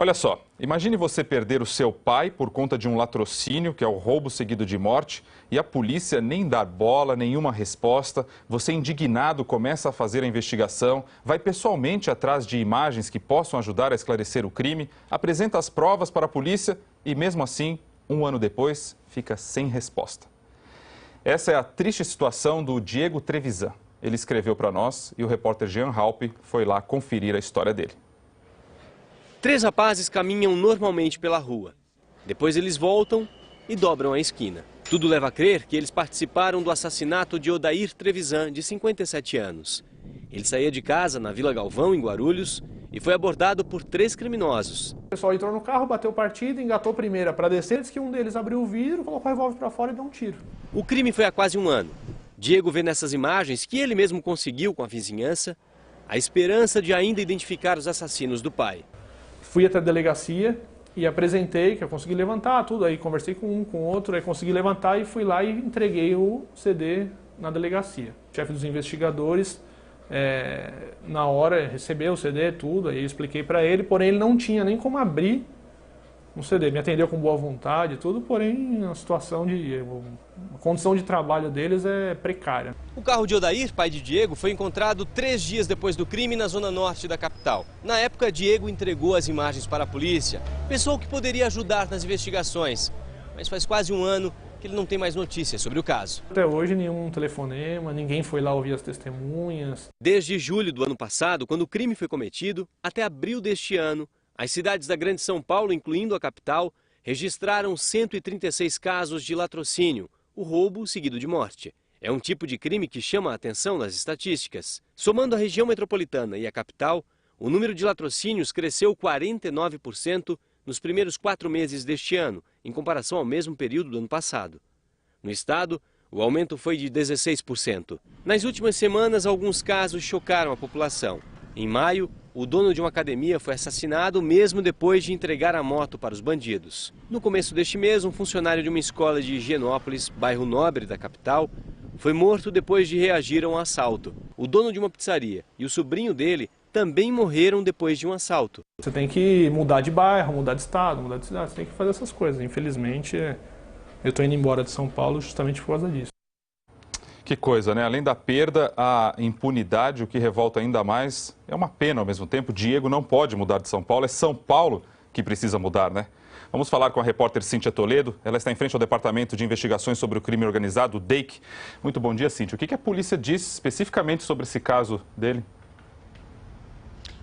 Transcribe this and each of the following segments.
Olha só, imagine você perder o seu pai por conta de um latrocínio, que é o roubo seguido de morte, e a polícia nem dar bola, nenhuma resposta. Você, indignado, começa a fazer a investigação, vai pessoalmente atrás de imagens que possam ajudar a esclarecer o crime, apresenta as provas para a polícia e, mesmo assim, um ano depois, fica sem resposta. Essa é a triste situação do Diego Trevisan. Ele escreveu para nós e o repórter Jean Halpe foi lá conferir a história dele. 3 rapazes caminham normalmente pela rua. Depois eles voltam e dobram a esquina. Tudo leva a crer que eles participaram do assassinato de Odair Trevisan, de 57 anos. Ele saía de casa na Vila Galvão, em Guarulhos, e foi abordado por 3 criminosos. O pessoal entrou no carro, bateu partida, engatou primeira para descer, disse que um deles abriu o vidro, colocou o revólver para fora e deu um tiro. O crime foi há quase um ano. Diego vê nessas imagens, que ele mesmo conseguiu com a vizinhança, a esperança de ainda identificar os assassinos do pai. Fui até a delegacia e apresentei que eu consegui levantar tudo, aí conversei com um, com outro, aí consegui levantar e fui lá e entreguei o CD na delegacia. O chefe dos investigadores, na hora, recebeu o CD, tudo, aí eu expliquei para ele, porém ele não tinha nem como abrir um CD. Me atendeu com boa vontade, tudo, porém a situação a condição de trabalho deles é precária. O carro de Odair, pai de Diego, foi encontrado 3 dias depois do crime na zona norte da capital. Na época, Diego entregou as imagens para a polícia, pensou que poderia ajudar nas investigações, mas faz quase um ano que ele não tem mais notícias sobre o caso. Até hoje nenhum telefonema, ninguém foi lá ouvir as testemunhas. Desde julho do ano passado, quando o crime foi cometido, até abril deste ano, as cidades da Grande São Paulo, incluindo a capital, registraram 136 casos de latrocínio, o roubo seguido de morte. É um tipo de crime que chama a atenção nas estatísticas. Somando a região metropolitana e a capital, o número de latrocínios cresceu 49% nos primeiros 4 meses deste ano, em comparação ao mesmo período do ano passado. No estado, o aumento foi de 16%. Nas últimas semanas, alguns casos chocaram a população. Em maio, o dono de uma academia foi assassinado mesmo depois de entregar a moto para os bandidos. No começo deste mês, um funcionário de uma escola de Higienópolis, bairro nobre da capital, foi morto depois de reagir a um assalto. O dono de uma pizzaria e o sobrinho dele também morreram depois de um assalto. Você tem que mudar de bairro, mudar de estado, mudar de cidade, você tem que fazer essas coisas. Infelizmente, eu estou indo embora de São Paulo justamente por causa disso. Que coisa, né? Além da perda, a impunidade, o que revolta ainda mais, é uma pena ao mesmo tempo. Diego não pode mudar de São Paulo, é São Paulo que precisa mudar, né? Vamos falar com a repórter Cíntia Toledo. Ela está em frente ao Departamento de Investigações sobre o Crime Organizado, o DEIC. Muito bom dia, Cíntia. O que a polícia diz especificamente sobre esse caso dele?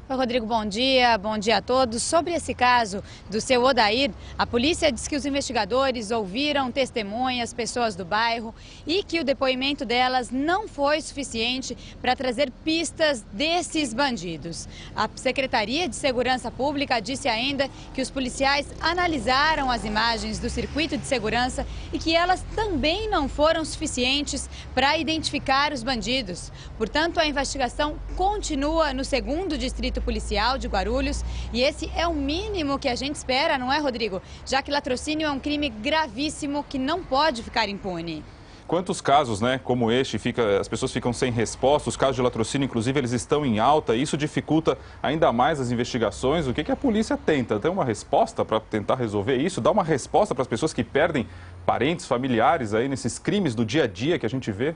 Oi, Rodrigo, bom dia a todos. Sobre esse caso do seu Odair, a polícia diz que os investigadores ouviram testemunhas, pessoas do bairro, e que o depoimento delas não foi suficiente para trazer pistas desses bandidos. A Secretaria de Segurança Pública disse ainda que os policiais analisaram as imagens do circuito de segurança e que elas também não foram suficientes para identificar os bandidos. Portanto, a investigação continua no 2º Distrito Policial de Guarulhos, e esse é o mínimo que a gente espera, não é, Rodrigo? Já que latrocínio é um crime gravíssimo que não pode ficar impune. Quantos casos, né, como este, as pessoas ficam sem resposta, os casos de latrocínio, inclusive, eles estão em alta, e isso dificulta ainda mais as investigações. O que a polícia tenta? Tem uma resposta para tentar resolver isso? Dá uma resposta para as pessoas que perdem parentes, familiares aí nesses crimes do dia a dia que a gente vê?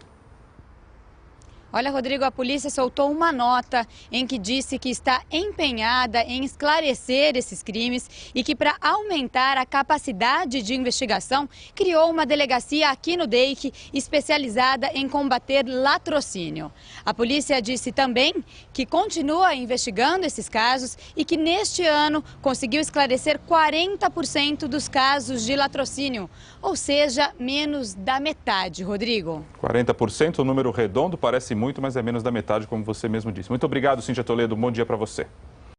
Olha, Rodrigo, a polícia soltou uma nota em que disse que está empenhada em esclarecer esses crimes e que, para aumentar a capacidade de investigação, criou uma delegacia aqui no DEIC especializada em combater latrocínio. A polícia disse também que continua investigando esses casos e que neste ano conseguiu esclarecer 40% dos casos de latrocínio, ou seja, menos da metade, Rodrigo. 40%, um número redondo, parece muito, mas é menos da metade, como você mesmo disse. Muito obrigado, Cíntia Toledo. Um bom dia para você.